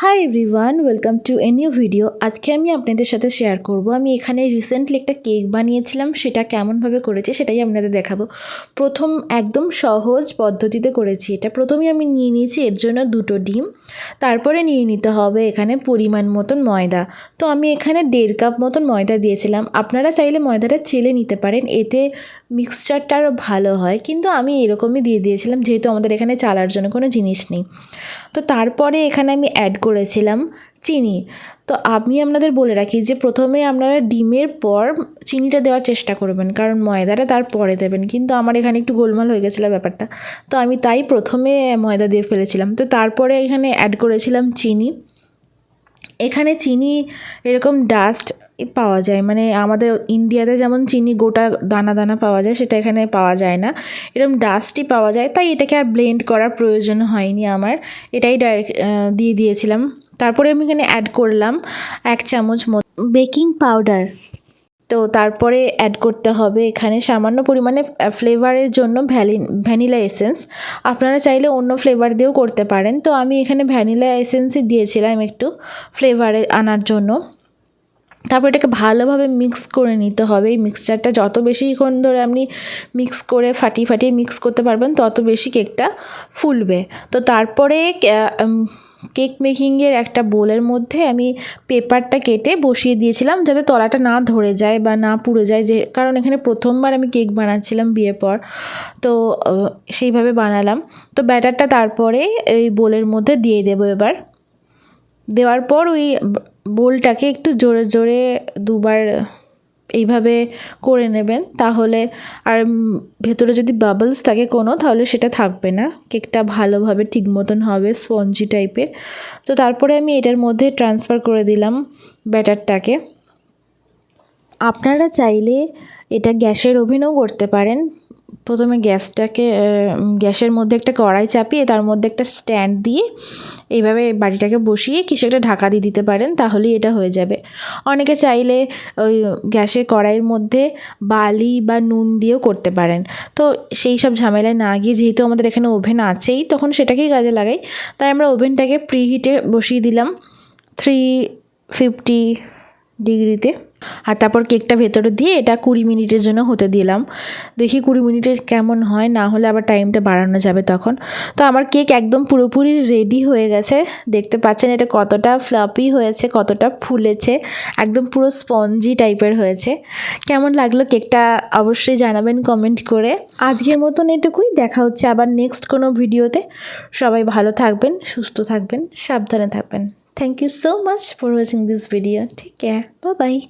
Hi everyone, welcome to a new video. আজকে আমি আপনাদের সাথে শেয়ার করব আমি এখানে রিসেন্টলি একটা কেক বানিয়েছিলাম, সেটা কেমনভাবে করেছি সেটাই আপনাদের দেখাবো। প্রথম একদম সহজ পদ্ধতিতে করেছি এটা। প্রথমেই আমি নিয়ে নিয়েছি এর জন্য 2টো ডিম, তারপরে নিয়ে নিতে হবে এখানে পরিমাণ মতন ময়দা। তো আমি এখানে 1.5 কাপ মতন ময়দা দিয়েছিলাম। আপনারা চাইলে ময়দাটা চেলে নিতে পারেন, এতে মিক্সচারটা আরও ভালো হয়, কিন্তু আমি এরকমই দিয়ে দিয়েছিলাম যেহেতু আমাদের এখানে চালার জন্য কোনো জিনিস নেই। তো তারপরে এখানে আমি অ্যাড করেছিলাম চিনি। তো আমি আপনাদের বলে রাখি যে প্রথমে আপনারা ডিমের পর চিনিটা দেওয়ার চেষ্টা করবেন, কারণ ময়দাটা তারপরে দেবেন। কিন্তু আমার এখানে একটু গোলমাল হয়ে গেছিলো ব্যাপারটা, তো আমি তাই প্রথমে ময়দা দিয়ে ফেলেছিলাম। তো তারপরে এখানে অ্যাড করেছিলাম চিনি। এখানে চিনি এরকম ডাস্ট পাওয়া যায়, মানে আমাদের ইন্ডিয়াতে যেমন চিনি গোটা দানা দানা পাওয়া যায়, সেটা এখানে পাওয়া যায় না, এরকম ডাস্টই পাওয়া যায়। তাই এটাকে আর ব্লেন্ড করার প্রয়োজন হয়নি আমার, এটাই ডাইরেক্ট দিয়ে দিয়েছিলাম। তারপরে আমি এখানে অ্যাড করলাম 1 চামচ বেকিং পাউডার। তো তারপরে অ্যাড করতে হবে এখানে সামান্য পরিমাণে ফ্লেভারের জন্য ভ্যানিলা এসেন্স। আপনারা চাইলে অন্য ফ্লেভার দিয়েও করতে পারেন। তো আমি এখানে ভ্যানিলা এসেন্সই দিয়েছিলাম একটু ফ্লেভারে আনার জন্য। তারপর এটাকে ভালোভাবে মিক্স করে নিতে হবে। এই মিক্সচারটা যত বেশিক্ষণ ধরে আপনি মিক্স করে ফাটিয়ে মিক্স করতে পারবেন, তত বেশি কেকটা ফুলবে। তো তারপরে কেক মেকিংয়ের একটা বোলের মধ্যে আমি পেপারটা কেটে বসিয়ে দিয়েছিলাম, যাতে তলাটা না ধরে যায় বা না পুড়ে যায়, যে কারণ এখানে প্রথমবার আমি কেক বানাচ্ছিলাম বিয়ের পর, তো সেইভাবে বানালাম। তো ব্যাটারটা তারপরে এই বোলের মধ্যে দিয়ে দেবো। এবার দেওয়ার পর ওই বোলটাকে একটু জোরে জোরে 2বার এইভাবে করে নেবেন, তাহলে আর ভেতরে যদি বাবলস থাকে কোনো, তাহলে সেটা থাকবে না, কেকটা ভালোভাবে ঠিক মতন হবে, স্পঞ্জি টাইপের। তো তারপরে আমি এটার মধ্যে ট্রান্সফার করে দিলাম ব্যাটারটাকে। আপনারা চাইলে এটা গ্যাসের ওভেনেও করতে পারেন। প্রথমে গ্যাসের মধ্যে একটা কড়াই চাপিয়ে তার মধ্যে একটা স্ট্যান্ড দিয়ে এইভাবে বাটিটাকে বসিয়ে কিছু একটা ঢাকা দিয়ে দিতে পারেন, তাহলেই এটা হয়ে যাবে। অনেকে চাইলে ওই গ্যাসের কড়াইয়ের মধ্যে বালি বা নুন দিয়েও করতে পারেন। তো সেই সব ঝামেলায় না গিয়ে, যেহেতু আমাদের এখানে ওভেন আছেই, তখন সেটাকেই কাজে লাগাই। তাই আমরা ওভেনটাকে প্রিহিটে বসিয়ে দিলাম 350 ডিগ্রিতে। আর তারপর কেকটা ভেতরে দিয়ে এটা 20 মিনিটের জন্য হতে দিলাম। দেখি 20 মিনিটে কেমন হয়, না হলে আবার টাইমটা বাড়ানো যাবে তখন। তো আমার কেক একদম পুরোপুরি রেডি হয়ে গেছে। দেখতে পাচ্ছেন এটা কতটা ফ্লাফি হয়েছে, কতটা ফুলেছে, একদম পুরো স্পঞ্জি টাইপের হয়েছে। কেমন লাগলো কেকটা অবশ্যই জানাবেন কমেন্ট করে। আজকের মতন এটুকুই, দেখা হচ্ছে আবার নেক্সট কোনো ভিডিওতে। সবাই ভালো থাকবেন, সুস্থ থাকবেন, সাবধানে থাকবেন। Thank you so much for watching this video. Take care. Bye bye.